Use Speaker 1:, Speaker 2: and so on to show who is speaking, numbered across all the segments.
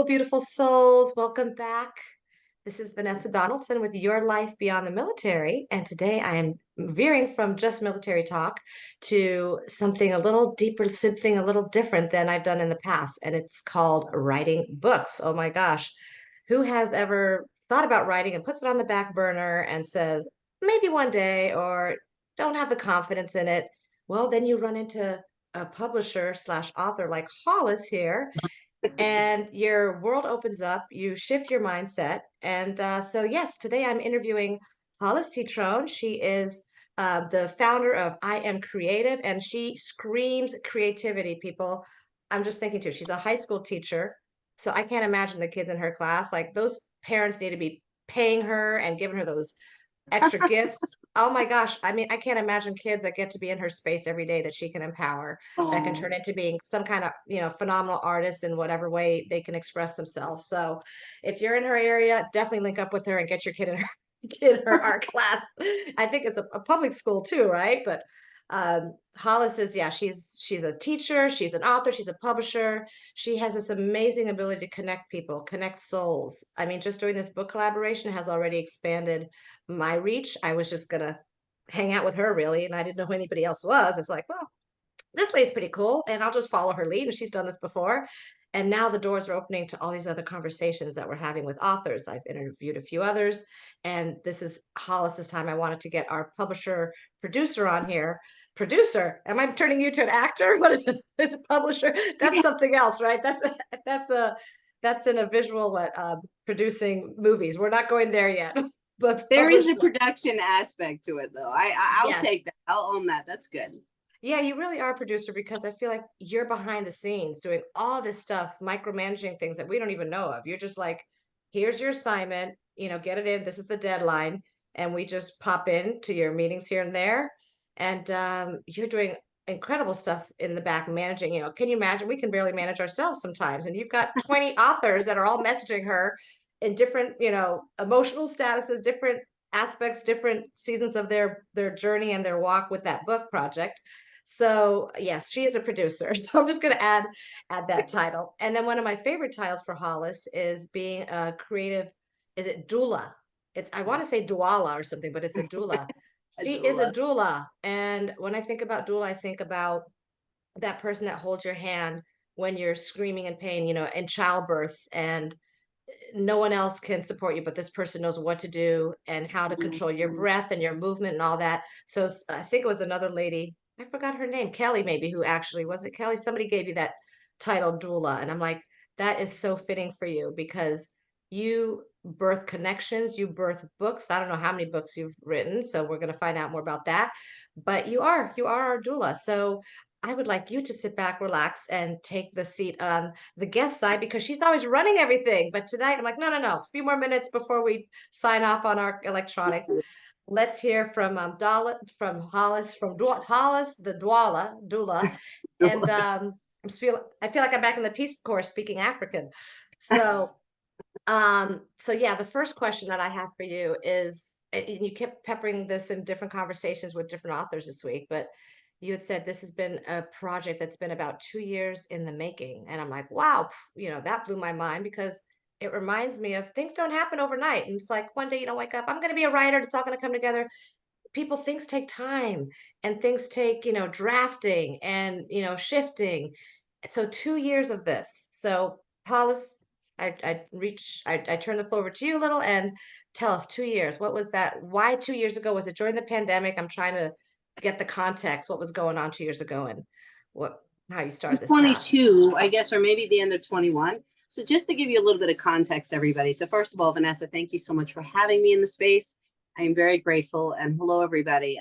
Speaker 1: Hello, beautiful souls. Welcome back. This is Vanessa Donaldson with Your Life Beyond the Military. And today I am veering from just military talk to something a little deeper, something a little different than I've done in the past. And it's called writing books. Oh my gosh. Who has ever thought about writing and puts it on the back burner and says, maybe one day, or don't have the confidence in it? Well, then you run into a publisher slash author like Hollis here, and your world opens up, you shift your mindset. And so, yes, today I'm interviewing Hollis Citron. She is the founder of I Am Creative, and she screams creativity, people. I'm just thinking too, she's a high school teacher. So I can't imagine the kids in her class. Like those parents need to be paying her and giving her those extra gifts. Oh my gosh. I mean, I can't imagine kids that get to be in her space every day that she can empower, that can
Speaker 2: Oh,
Speaker 1: turn into being some kind of, phenomenal artist in whatever way they can express themselves. So if you're in her area, definitely link up with her and get your kid in her kid in her art class. I think it's a public school too, right? But Hollis is, yeah, she's a teacher, she's an author, she's a publisher. She has this amazing ability to connect people, connect souls. I mean, just doing this book collaboration has already expanded my reach. I was just gonna hang out with her really, and I didn't know who anybody else was. It's like, well, this lady's pretty cool, and I'll just follow her lead. And she's done this before. And now the doors are opening to all these other conversations that we're having with authors. I've interviewed a few others, and this is Hollis's time. I wanted to get our publisher producer on here. Producer, am I turning you to an actor? What is it's a publisher? That's something else, right? That's a that's in a visual what producing movies. We're not going there yet. But
Speaker 2: there is a
Speaker 1: publisher,
Speaker 2: production aspect to it, though. I'll
Speaker 1: yes.
Speaker 2: take that. I'll own that. That's good.
Speaker 1: Yeah, you really are a producer because I feel like you're behind the scenes doing all this stuff, micromanaging things that we don't even know of. You're just like, here's your assignment, get it in. This is the deadline. And we just pop in to your meetings here and there. And you're doing incredible stuff in the back, managing, can you imagine? We can barely manage ourselves sometimes. And you've got 20 authors that are all messaging her in different, emotional statuses, different aspects, different seasons of their journey and their walk with that book project. So yes, she is a producer. So I'm just going to add that title. And then one of my favorite titles for Hollis is being a creative. Is it doula? I want to say douala or something, but it's a doula. She is a
Speaker 2: Adula.
Speaker 1: doula, and when I think about doula, I think about that person that holds your hand when you're screaming in pain, in childbirth, and no one else can support you, but this person knows what to do and how to control your
Speaker 2: Mhm.
Speaker 1: breath and your movement and all that. So I think it was another lady, I forgot her name, Kelly maybe, who actually was it Kelly? Somebody gave you that title doula. And I'm like, that is so fitting for you because you birth connections, you birth books. I don't know how many books you've written, so we're going to find out more about that. But you are our doula. So I would like you to sit back, relax, and take the seat on the guest side because she's always running everything. But tonight, I'm like, no, no, no. A few more minutes before we sign off on our electronics. Let's hear from from Hollis, Hollis, the doula, and I feel like I'm back in the Peace Corps speaking African. So, so yeah, the first question that I have for you is, and you kept peppering this in different conversations with different authors this week, but you had said this has been a project that's been about 2 years in the making. And I'm like, wow, that blew my mind because it reminds me of things don't happen overnight. And it's like one day you don't wake up, I'm going to be a writer. It's all going to come together. People, things take time and things take, drafting and, shifting. So 2 years of this. So Hollis, I turn the floor over to you a little and tell us 2 years. What was that? Why 2 years ago? Was it during the pandemic? I'm trying to get the context. What was going on 2 years ago and what how you
Speaker 2: It was
Speaker 1: started this path?
Speaker 2: 22, I guess, or maybe the end of 21. So just to give you a little bit of context, everybody. So first of all, Vanessa, thank you so much for having me in the space. I am very grateful. And hello, everybody.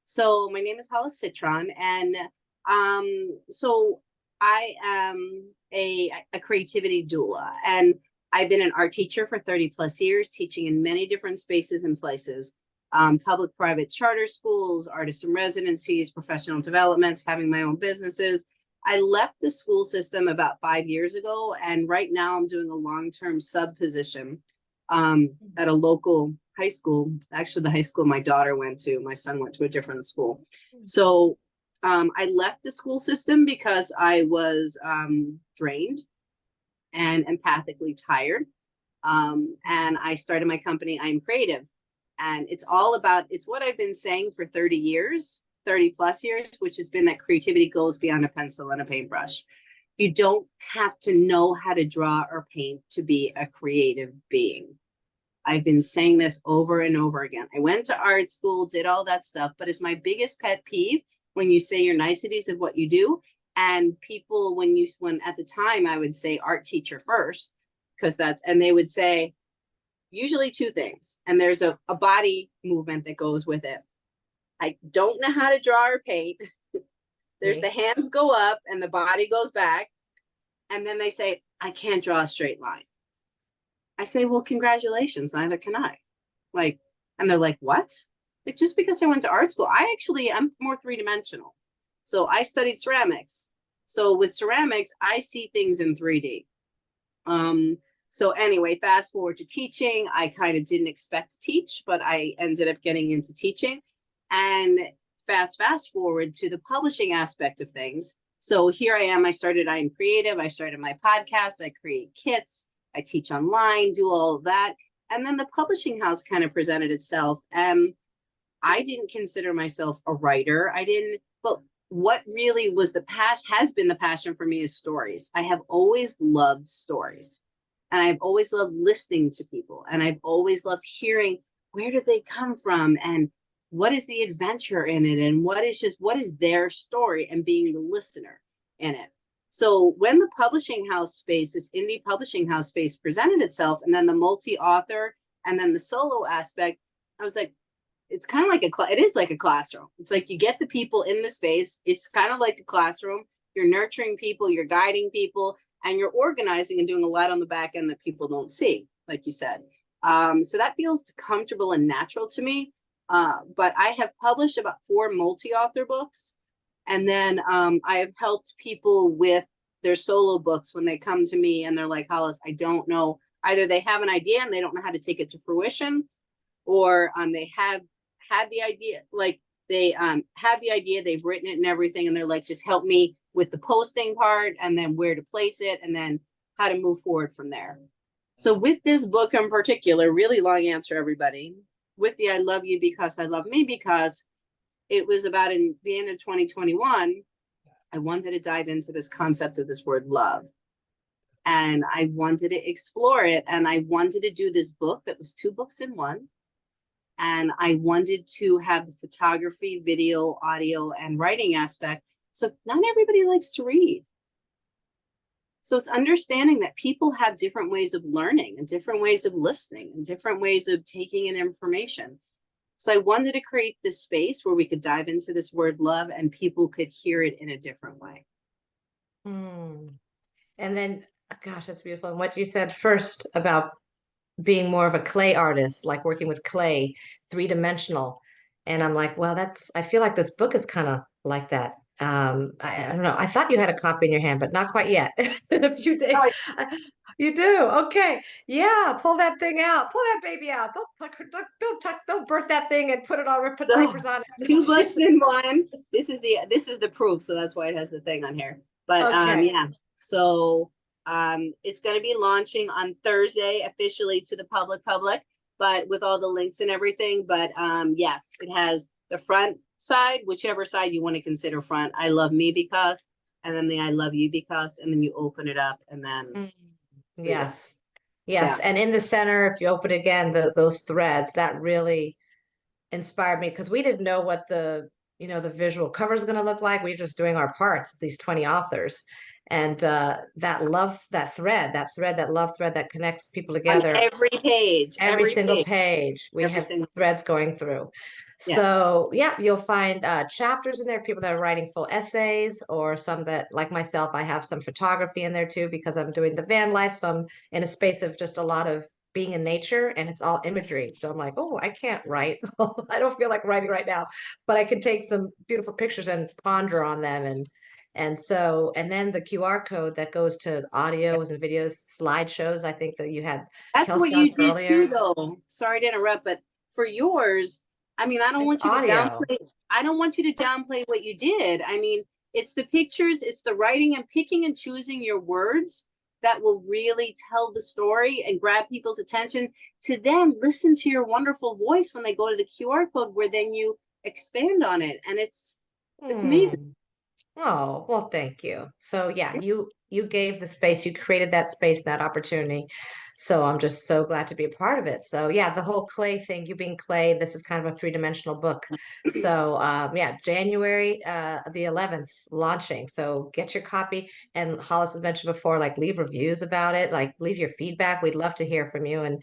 Speaker 2: So my name is Hollis Citron, and so I am a creativity doula, and I've been an art teacher for 30 plus years, teaching in many different spaces and places. Public, private, charter schools, artists in residencies, professional developments, having my own businesses. I left the school system about 5 years ago, and right now I'm doing a long-term sub position at a local high school. Actually, the high school my daughter went to. My son went to a different school. So I left the school system because I was drained and empathically tired. And I started my company, I'm Creative. And it's all about, it's what I've been saying for 30 years, 30 plus years, which has been that creativity goes beyond a pencil and a paintbrush. You don't have to know how to draw or paint to be a creative being. I've been saying this over and over again. I went to art school, did all that stuff, but it's my biggest pet peeve when you say your niceties of what you do. And people, when at the time I would say art teacher first, because and they would say usually two things. And there's a body movement that goes with it. I don't know how to draw or paint. There's the hands go up and the body goes back. And then they say, I can't draw a straight line. I say, well, congratulations, neither can I. Like, and they're like, what? Like, just because I went to art school, I'm more three-dimensional. So I studied ceramics. So with ceramics, I see things in 3D. So anyway, fast forward to teaching. I kind of didn't expect to teach, but I ended up getting into teaching. And fast forward to the publishing aspect of things. So here I am. I'm Creative. I started my podcast. I create kits. I teach online, do all of that. And then the publishing house kind of presented itself. And I didn't consider myself a writer. But what really was has been the passion for me is stories. I have always loved stories. And I've always loved listening to people. And I've always loved hearing, where did they come from? And what is the adventure in it? And what is their story, and being the listener in it. So when the publishing house space, this indie publishing house space presented itself, and then the multi-author and then the solo aspect, I was like, it's kind of like it is like a classroom. It's like you get the people in the space. It's kind of like a classroom. You're nurturing people, you're guiding people, and you're organizing and doing a lot on the back end that people don't see, like you said. So that feels comfortable and natural to me. But I have published about 4 multi-author books. And then I have helped people with their solo books when they come to me and they're like, Hollis, I don't know. Either they have an idea and they don't know how to take it to fruition, or they have had the idea, like they have the idea, they've written it and everything, and they're like, just help me with the posting part, and then where to place it, and then how to move forward from there. So with this book in particular, really long answer, everybody, with the I Love You Because I Love Me, because it was about in the end of 2021, I wanted to dive into this concept of this word love. And I wanted to explore it. And I wanted to do this book that was 2 books in one. And I wanted to have the photography, video, audio, and writing aspect. So not everybody likes to read. So it's understanding that people have different ways of learning and different ways of listening and different ways of taking in information. So I wanted to create this space where we could dive into this word love and people could hear it in a different way.
Speaker 1: And then, gosh, that's beautiful. And what you said first about being more of a clay artist, like working with clay, 3-dimensional. And I'm like, well, I feel like this book is kind of like that. I don't know. I thought you had a copy in your hand, but not quite yet. In a few days. You do? Okay. Yeah. Pull that thing out. Pull that baby out. Don't birth that thing and put diapers on it.
Speaker 2: 2 books in one. This is the proof. So that's why it has the thing on here. But
Speaker 1: okay.
Speaker 2: Yeah. So it's going to be launching on Thursday officially to the public, but with all the links and everything. But yes, it has the front side, whichever side you want to consider front. I love me because, and then the I love you because, and then you open it up and then.
Speaker 1: Yes. Yes. Yeah. And in the center, if you open it again, those threads, that really inspired me, because we didn't know what the visual cover is going to look like. We were just doing our parts, these 20 authors. And that love that connects people together.
Speaker 2: On every page.
Speaker 1: Every single page. We have threads going through. So yeah, you'll find chapters in there, people that are writing full essays, or some that, like myself, I have some photography in there too, because I'm doing the van life. So I'm in a space of just a lot of being in nature, and it's all imagery. So I'm like, oh, I can't write. I don't feel like writing right now, but I can take some beautiful pictures and ponder on them. And then the QR code that goes to audios and videos, slideshows. I think that you had
Speaker 2: That's
Speaker 1: Kelsey
Speaker 2: what you did
Speaker 1: earlier.
Speaker 2: too, though. Sorry to interrupt, but for yours, I mean, I don't want you to downplay what you did. I mean, it's the pictures, it's the writing and picking and choosing your words that will really tell the story and grab people's attention to then listen to your wonderful voice when they go to the QR code, where then you expand on it. And it's amazing.
Speaker 1: Hmm. Oh, well, thank you. So yeah, you gave the space, you created that space, that opportunity. So I'm just so glad to be a part of it. So yeah, the whole clay thing, you being clay, this is kind of a three-dimensional book. So yeah, January the 11th launching. So get your copy. And Hollis has mentioned before, like leave reviews about it, like leave your feedback. We'd love to hear from you. And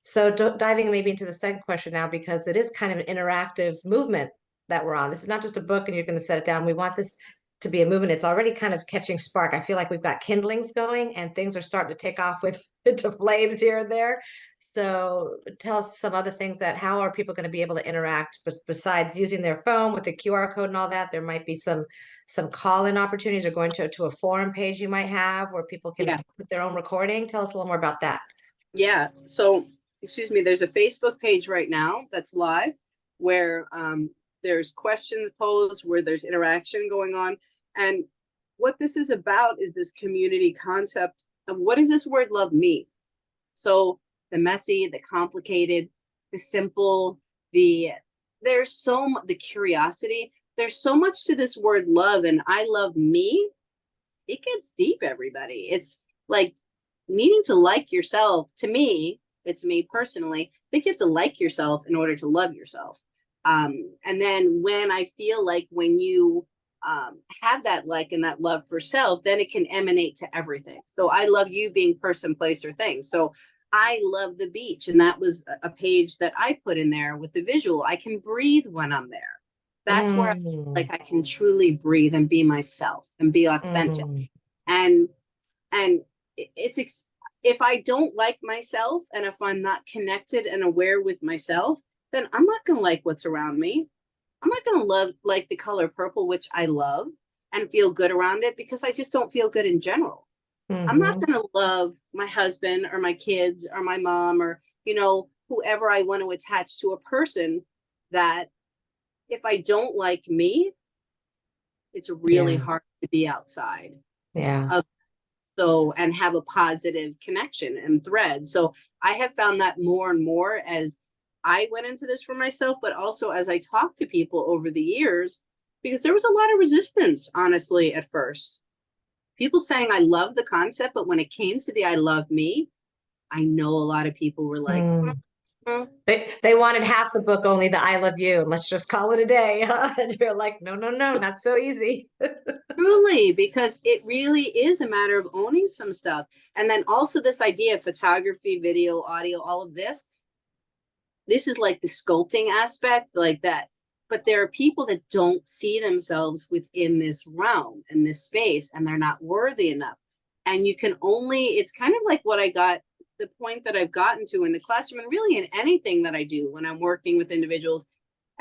Speaker 1: so diving maybe into the second question now, because it is kind of an interactive movement that we're on. This is not just a book and you're going to set it down. We want this to be a movement. It's already kind of catching spark. I feel like we've got kindlings going and things are starting to take off with into flames here and there. So tell us some other things, that how are people going to be able to interact, but besides using their phone with the QR code and all that, there might be some call-in opportunities, or going to a forum page you might have where people can
Speaker 2: Yeah.
Speaker 1: put their own recording. Tell us a little more about that.
Speaker 2: Yeah. So, excuse me, there's a Facebook page right now that's live where there's questions posed, where there's interaction going on. And what this is about is this community concept of what does this word love mean? So the messy, the complicated, the simple, there's the curiosity. There's so much to this word love, and I love me. It gets deep, everybody. It's like needing to like yourself. To me, it's me personally. I think you have to like yourself in order to love yourself. And then when I feel like when you have that like and that love for self, then it can emanate to everything. So I love you being person, place, or thing. So I love the beach. And that was a page that I put in there with the visual. I can breathe when I'm there. That's where
Speaker 1: Mm,
Speaker 2: like I can truly breathe and be myself and be authentic.
Speaker 1: mm,
Speaker 2: And and if I don't like myself, and if I'm not connected and aware with myself, then I'm not going to like what's around me. I'm not going to love like the color purple, which I love, and feel good around it, because I just don't feel good in general. I'm not
Speaker 1: mm-hmm.
Speaker 2: going to love my husband or my kids or my mom or, whoever I want to attach to a person, that if I don't like me, it's really
Speaker 1: Yeah,
Speaker 2: hard to be outside
Speaker 1: yeah.
Speaker 2: of, so, and have a positive connection and thread. So I have found that more and more as I went into this for myself, but also as I talked to people over the years, because there was a lot of resistance, honestly, at first. People saying I love the concept, but when it came to the I love me, I know a lot of people were like,
Speaker 1: Mm.
Speaker 2: "Mm,
Speaker 1: They wanted half the book, only the I love you, and let's just call it a day. And you're like, no, no, no, not so easy.
Speaker 2: truly," because it really is a matter of owning some stuff. And then also this idea of photography, video, audio, all of this is like the sculpting aspect, like that. But there are people that don't see themselves within this realm and this space, and they're not worthy enough. And you can only, it's kind of like what I got, the point that I've gotten to in the classroom, and really in anything that I do when I'm working with individuals.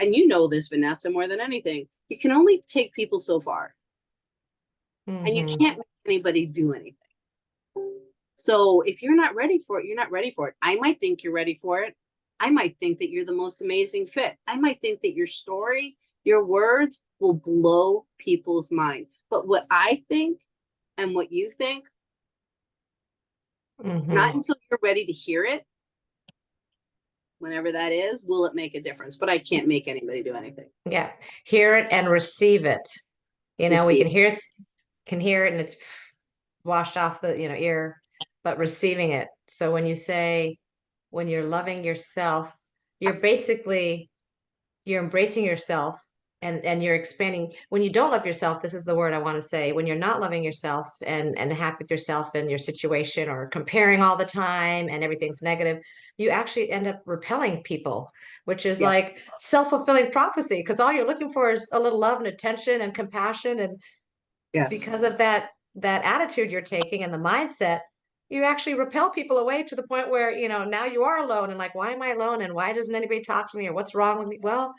Speaker 2: And you know this, Vanessa, more than anything, you can only take people so far, and you
Speaker 1: Hmm.
Speaker 2: can't make anybody do anything. So if you're not ready for it, you're not ready for it. I might think you're ready for it. I might think that you're the most amazing fit. I might think that your story, your words will blow people's mind. But what I think and what you think, not
Speaker 1: Hmm.
Speaker 2: until you're ready to hear it, whenever that is, will it make a difference. But I can't make anybody do anything.
Speaker 1: Yeah. Hear it and receive it. We
Speaker 2: Receive.
Speaker 1: can hear it and it's washed off the, ear, but receiving it. So when you say, when you're loving yourself, you're basically you're embracing yourself, and you're expanding. When you don't love yourself, this is the word I want to say, when you're not loving yourself and happy with yourself and your situation, or comparing all the time and everything's negative, you actually end up repelling people, which is
Speaker 2: Yeah.
Speaker 1: like self-fulfilling prophecy, because all you're looking for is a little love and attention and compassion. And
Speaker 2: Yes.
Speaker 1: because of that attitude you're taking and the mindset, you actually repel people away to the point where, now you are alone, and like, why am I alone, and why doesn't anybody talk to me, or what's wrong with me? Well,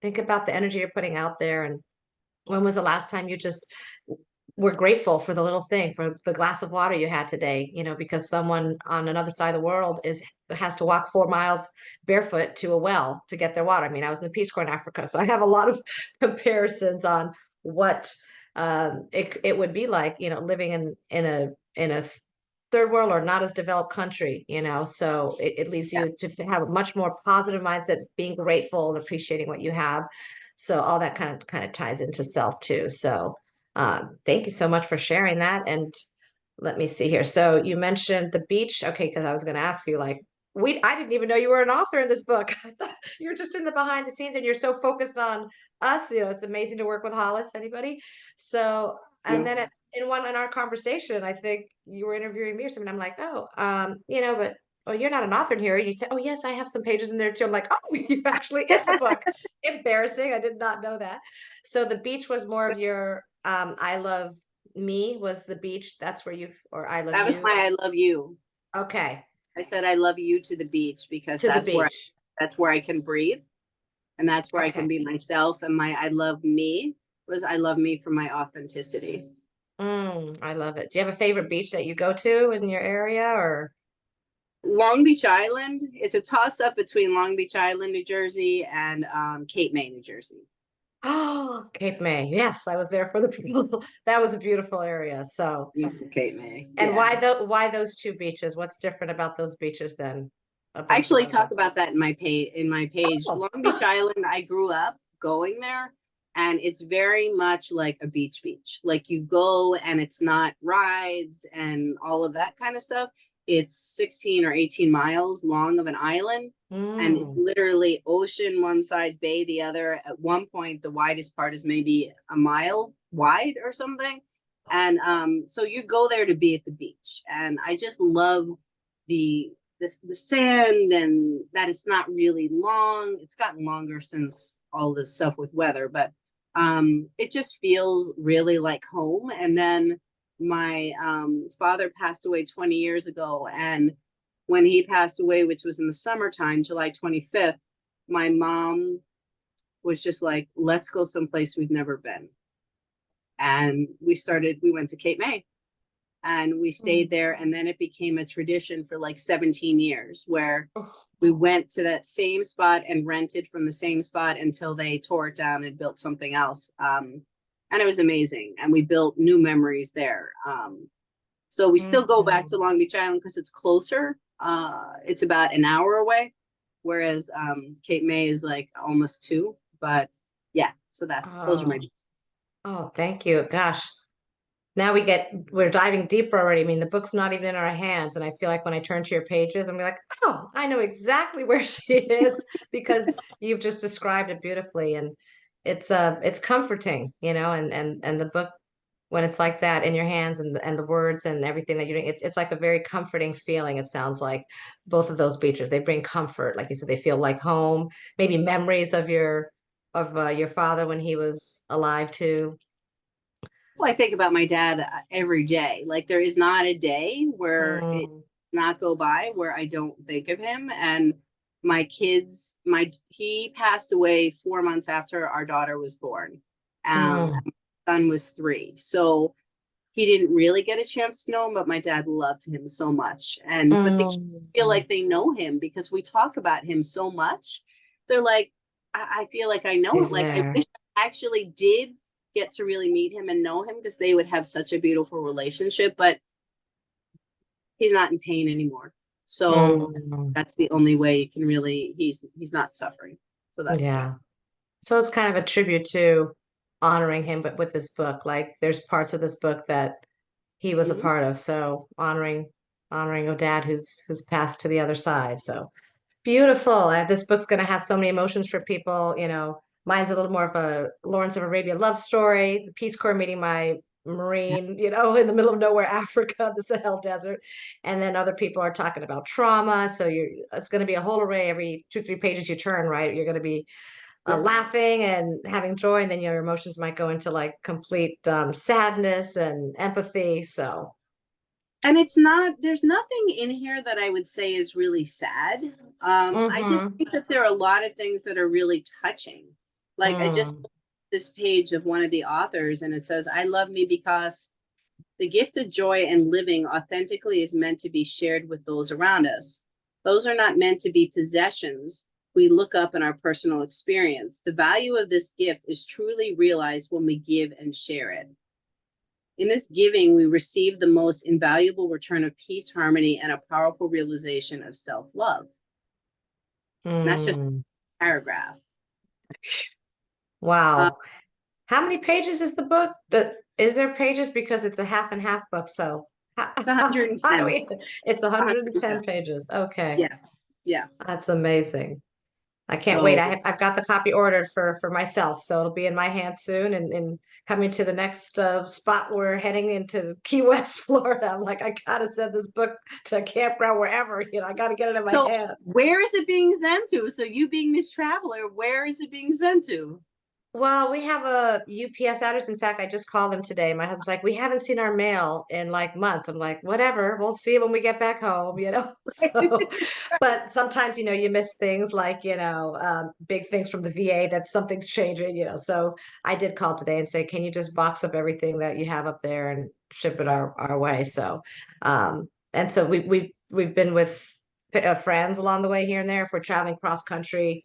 Speaker 1: think about the energy you're putting out there. And when was the last time you just were grateful for the little thing, for the glass of water you had today, because someone on another side of the world has to walk 4 miles barefoot to a well to get their water. I mean, I was in the Peace Corps in Africa, so I have a lot of comparisons on what it would be like, living in a third world or not as developed country, you know, so it leaves
Speaker 2: Yeah.
Speaker 1: you to have a much more positive mindset, being grateful and appreciating what you have. So all that kind of ties into self too. So thank you so much for sharing that. And let me see here. So you mentioned the beach. Okay, because I was going to ask you, like, I didn't even know you were an author in this book. I thought you were just in the behind the scenes and you're so focused on us. You know, it's amazing to work with Hollis, anybody. So, and
Speaker 2: Yeah.
Speaker 1: then in our conversation, I think you were interviewing me or something. I'm like, oh, you know, but oh, you're not an author in here. And you say, oh, yes, I have some pages in there too. I'm like, oh, you're actually in the book. Embarrassing. I did not know that. So the beach was more of your I love me was the beach. That's where or I love
Speaker 2: That was
Speaker 1: you.
Speaker 2: my I love you.
Speaker 1: Okay.
Speaker 2: I said I love you to the beach because
Speaker 1: To the beach.
Speaker 2: that's where I can breathe and that's where I can
Speaker 1: Okay.
Speaker 2: be myself. And my I love me was I love me for my authenticity.
Speaker 1: I love it. Do you have a favorite beach that you go to in your area or?
Speaker 2: Long Beach Island. It's a toss up between Long Beach Island, New Jersey, and Cape May, New Jersey.
Speaker 1: Oh, Cape May. Yes, I was there for the beautiful. That was a beautiful area. So,
Speaker 2: Cape May,
Speaker 1: and
Speaker 2: yeah.
Speaker 1: why those two beaches? What's different about those beaches than a
Speaker 2: I
Speaker 1: bunch of
Speaker 2: actually talk
Speaker 1: other?
Speaker 2: about that in my page.
Speaker 1: Oh,
Speaker 2: Long Beach Island, I grew up going there, and it's very much like a beach. Like you go and it's not rides and all of that kind of stuff. It's 16 or 18 miles long of an island, and it's
Speaker 1: mm,
Speaker 2: literally ocean one side, bay the other. At one point, the widest part is maybe a mile wide or something. And so you go there to be at the beach. And I just love the the sand and that it's not really long. It's gotten longer since all this stuff with weather, but it just feels really like home. And then my father passed away 20 years ago, and when he passed away, which was in the summertime, July 25th, my mom was just like, let's go someplace we've never been. And we went to Cape May and we
Speaker 1: mm.
Speaker 2: stayed there. And then it became a tradition for like 17 years where
Speaker 1: Oh,
Speaker 2: we went to that same spot and rented from the same spot until they tore it down and built something else. And it was amazing. And we built new memories there. So we still go back
Speaker 1: mhm.
Speaker 2: to Long Beach Island because it's closer. It's about an hour away, whereas Cape May is like almost 2. But yeah, so those are my.
Speaker 1: Oh, oh, thank you. Gosh. Now we're diving deeper already. I mean, the book's not even in our hands. And I feel like when I turn to your pages, I'm like, oh, I know exactly where she is because you've just described it beautifully. And it's comforting, you know, and the book when it's like that in your hands and the words and everything that you're doing, it's like a very comforting feeling. It sounds like both of those beaches, they bring comfort. Like you said, they feel like home, maybe memories of your father when he was alive too.
Speaker 2: Well, I think about my dad every day. Like there is not a day where it
Speaker 1: Mm,
Speaker 2: not go by where I don't think of him. And my kids, my he passed away 4 months after our daughter was born.
Speaker 1: mm,
Speaker 2: And my son was 3. So he didn't really get a chance to know him, but my dad loved him so much. And but the kids feel
Speaker 1: mm.
Speaker 2: like they know him because we talk about him so much. They're like, I feel like I know him.
Speaker 1: He's
Speaker 2: Like I
Speaker 1: there.
Speaker 2: wish I actually did get to really meet him and know him because they would have such a beautiful relationship, but he's not in pain anymore. So
Speaker 1: Mm,
Speaker 2: that's the only way you can really he's not suffering. So that's good.
Speaker 1: yeah. So it's kind of a tribute to honoring him, but with this book, like there's parts of this book that he was a
Speaker 2: Mhm.
Speaker 1: part of. So honoring a dad who's passed to the other side. So beautiful. This book's going to have so many emotions for people. You know, mine's a little more of a Lawrence of Arabia love story, the Peace Corps meeting my Marine, you know, in the middle of nowhere, Africa, the Sahel Desert. And then other people are talking about trauma. So it's going to be a whole array every 2, 3 pages you turn, right? You're going to be
Speaker 2: Yeah.
Speaker 1: laughing and having joy, and then your emotions might go into like complete sadness and empathy. So,
Speaker 2: And it's not there's nothing in here that I would say is really sad. I just
Speaker 1: mm-hmm,
Speaker 2: think that there are a lot of things that are really touching. Like I just
Speaker 1: mm,
Speaker 2: this page of one of the authors and it says, I love me because the gift of joy and living authentically is meant to be shared with those around us. Those are not meant to be possessions we look up in our personal experience. The value of this gift is truly realized when we give and share it. In this giving, we receive the most invaluable return of peace, harmony, and a powerful realization of self-love. And that's just a
Speaker 1: Mm.
Speaker 2: paragraph.
Speaker 1: Wow. How many pages is the book? Is there pages because it's a half and half book? So
Speaker 2: It's
Speaker 1: how do
Speaker 2: 110.
Speaker 1: we? It's 110
Speaker 2: 110.
Speaker 1: pages. Okay,
Speaker 2: Yeah. Yeah.
Speaker 1: that's amazing. I can't wait.
Speaker 2: So
Speaker 1: I've got the copy ordered for myself, so it'll be in my hands soon. And coming to the next spot, we're heading into Key West, Florida. I'm like, I gotta send this book to a campground wherever. I gotta get it in my
Speaker 2: so
Speaker 1: hands.
Speaker 2: where is it being sent to? So you being Miss Traveler, where is it being sent to?
Speaker 1: Well, we have a UPS address. In fact, I just called them today. My husband's like, we haven't seen our mail in like months. I'm like, whatever, we'll see when we get back home. So, but sometimes, you miss things like, big things from the VA that something's changing. So I did call today and say, can you just box up everything that you have up there and ship it our way? And so we've been with friends along the way here and there. If we're traveling cross country,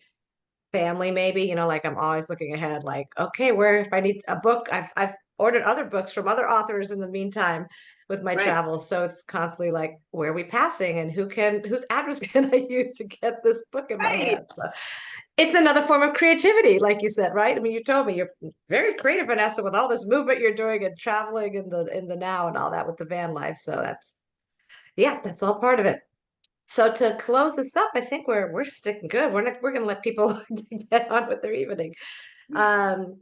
Speaker 1: family maybe, like I'm always looking ahead, like, okay, where if I need a book, I've ordered other books from other authors in the meantime with my
Speaker 2: Right.
Speaker 1: travels. So it's constantly like, where are we passing and whose address can I use to get this book in my
Speaker 2: Right.
Speaker 1: hands? So it's another form of creativity, like you said, right? I mean, you told me you're very creative, Vanessa, with all this movement you're doing and traveling in the now and all that with the van life. So that's all part of it. So to close this up, I think we're sticking good. We're gonna let people get on with their evening. Um,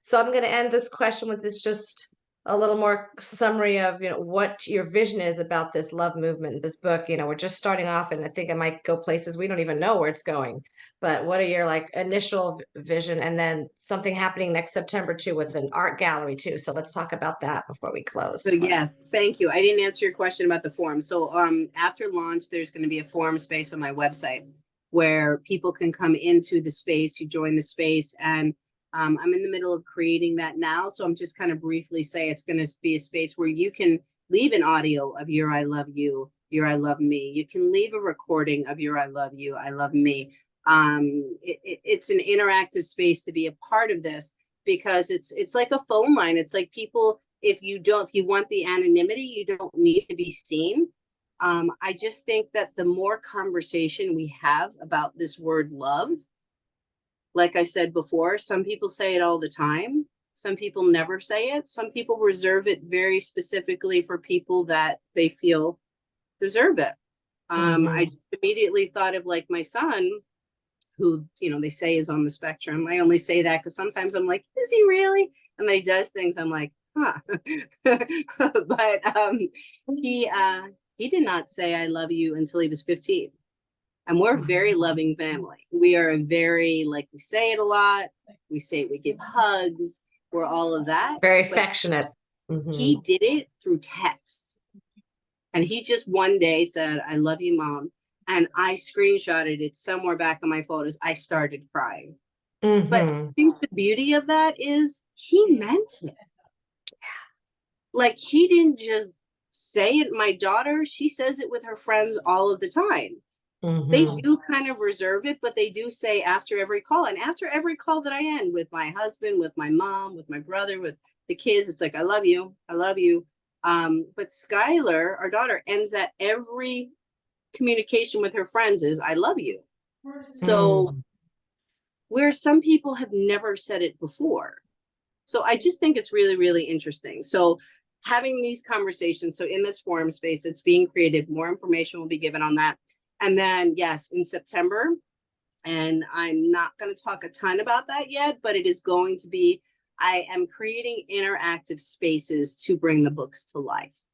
Speaker 1: so I'm gonna end this question with this just a little more summary of what your vision is about this love movement, this book. We're just starting off, and I think it might go places we don't even know where it's going. But what are your like initial vision, and then something happening next September too with an art gallery too. So let's talk about that before we
Speaker 2: So
Speaker 1: close.
Speaker 2: yes, thank you. I didn't answer your question about the forum. So after launch, there's going to be a forum space on my website where people can come into the space, you join the space, and I'm in the middle of creating that now. So I'm just kind of briefly say it's going to be a space where you can leave an audio of your I love you, your I love me. You can leave a recording of your I love you, I love me. It's an interactive space to be a part of this because it's like a phone line. It's like people, if you want the anonymity, you don't need to be seen. I just think that the more conversation we have about this word love, like I said before, some people say it all the time. Some people never say it. Some people reserve it very specifically for people that they feel deserve it. I
Speaker 1: Mm-hmm.
Speaker 2: just immediately thought of like my son, who they say is on the spectrum. I only say that because sometimes I'm like, is he really? And then he does things I'm like, huh. But he did not say I love you until he was 15. And we're a very loving family. We are a very, like, we say it a lot. We give hugs. We're all of that.
Speaker 1: Very
Speaker 2: But
Speaker 1: affectionate.
Speaker 2: he
Speaker 1: Mm-hmm.
Speaker 2: did it through text. And he just one day said, I love you, Mom. And I screenshotted it somewhere back on my photos. I started crying. But I
Speaker 1: Mm-hmm.
Speaker 2: think the beauty of that is he meant it. Like he didn't just say it. My daughter, she says it with her friends all of the time. They
Speaker 1: Mm-hmm.
Speaker 2: do kind of reserve it, but they do say after every call. And after every call that I end with my husband, with my mom, with my brother, with the kids, it's like, I love you. I love you. But Skylar, our daughter, ends that every communication with her friends is, I love you. So
Speaker 1: Mm.
Speaker 2: where some people have never said it before. So I just think it's really, really interesting. So having these conversations, so in this forum space that's being created, more information will be given on that. And then, yes, in September, and I'm not going to talk a ton about that yet, but it is going to be, I am creating interactive spaces to bring the books to life.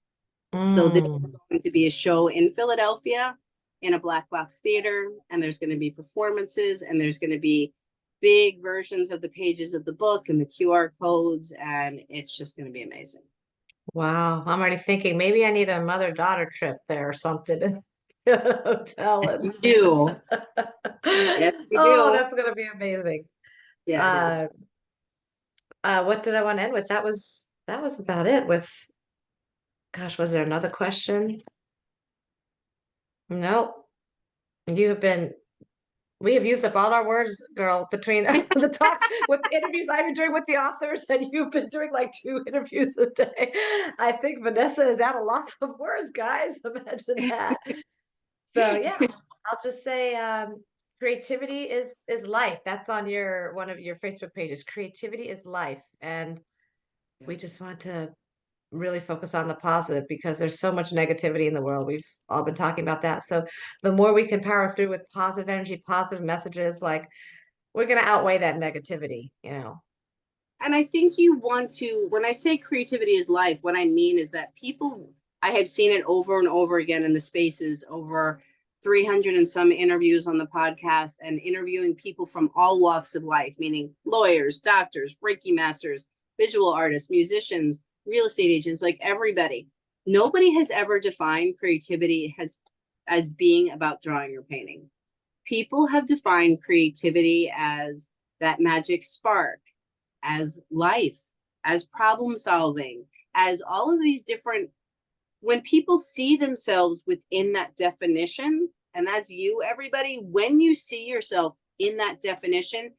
Speaker 2: So this is
Speaker 1: Mm.
Speaker 2: going to be a show in Philadelphia in a black box theater, and there's going to be performances, and there's going to be big versions of the pages of the book and the QR codes, and it's just going to be amazing.
Speaker 1: Wow. I'm already thinking maybe I need a mother-daughter trip there or something. Hotel
Speaker 2: Yes,
Speaker 1: it.
Speaker 2: you do. Yes, you
Speaker 1: Oh,
Speaker 2: do.
Speaker 1: that's gonna be amazing.
Speaker 2: Yeah, it is.
Speaker 1: Uh, what did I want to end with? That was about it with, gosh, was there another question? No, you have been We have used up all our words, girl, between the talk with the interviews I've been doing with the authors, and you've been doing like 2 interviews a day. I think Vanessa is out of lots of words, guys. Imagine that. So yeah, I'll just say creativity is life. That's on your one of your Facebook pages. Creativity is life. And we just want to really focus on the positive because there's so much negativity in the world. We've all been talking about that. So the more we can power through with positive energy, positive messages, like we're going to outweigh that negativity, you know.
Speaker 2: And I think you want to, when I say creativity is life, what I mean is that people, I have seen it over and over again in the spaces, over 300 and some interviews on the podcast, and interviewing people from all walks of life, meaning lawyers, doctors, Reiki masters, visual artists, musicians, real estate agents, like everybody. Nobody has ever defined creativity as being about drawing or painting. People have defined creativity as that magic spark, as life, as problem solving, as all of these different, when people see themselves within that definition, and that's you, everybody, when you see yourself in that definition,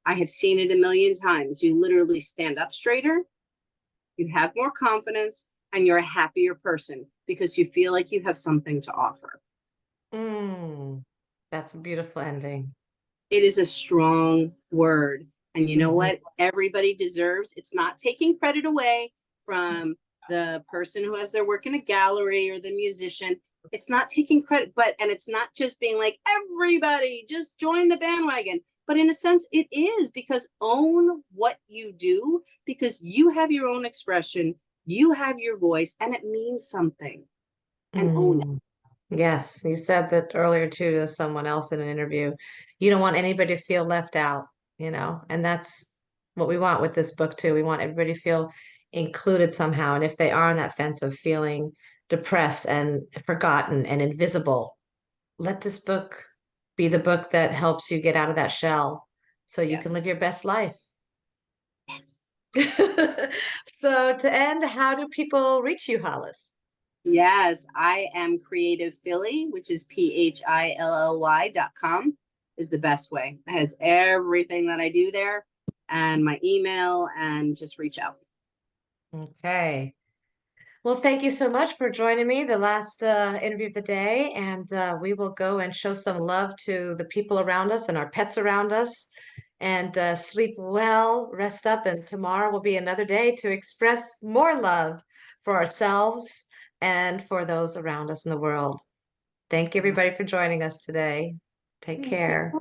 Speaker 2: I have seen it a million times. You literally stand up straighter, you have more confidence, and you're a happier person because you feel like you have something to offer.
Speaker 1: That's a beautiful ending.
Speaker 2: It is a strong word. And you know
Speaker 1: Mhm.
Speaker 2: what? Everybody deserves, it's not taking credit away from the person who has their work in a gallery or the musician. It's not taking credit, but, and it's not just being like, everybody just join the bandwagon. But in a sense, it is, because own what you do, because you have your own expression, you have your voice, and it means something, and own it.
Speaker 1: Mm. Yes, you said that earlier too to someone else in an interview. You don't want anybody to feel left out, you know, and that's what we want with this book too. We want everybody to feel included somehow. And if they are on that fence of feeling depressed and forgotten and invisible, let this book be the book that helps you get out of that shell so you can
Speaker 2: Yes.
Speaker 1: live your best life.
Speaker 2: Yes.
Speaker 1: So to end, how do people reach you, Hollis?
Speaker 2: Yes, I am Creative Philly, which is PHILLY.com is the best way. It has everything that I do there, and my email, and just reach out.
Speaker 1: Okay. Well, thank you so much for joining me, the last interview of the day. And we will go and show some love to the people around us and our pets around us and sleep well, rest up. And tomorrow will be another day to express more love for ourselves and for those around us in the world. Thank you, everybody, for joining us today. Take
Speaker 2: Thank you.
Speaker 1: care.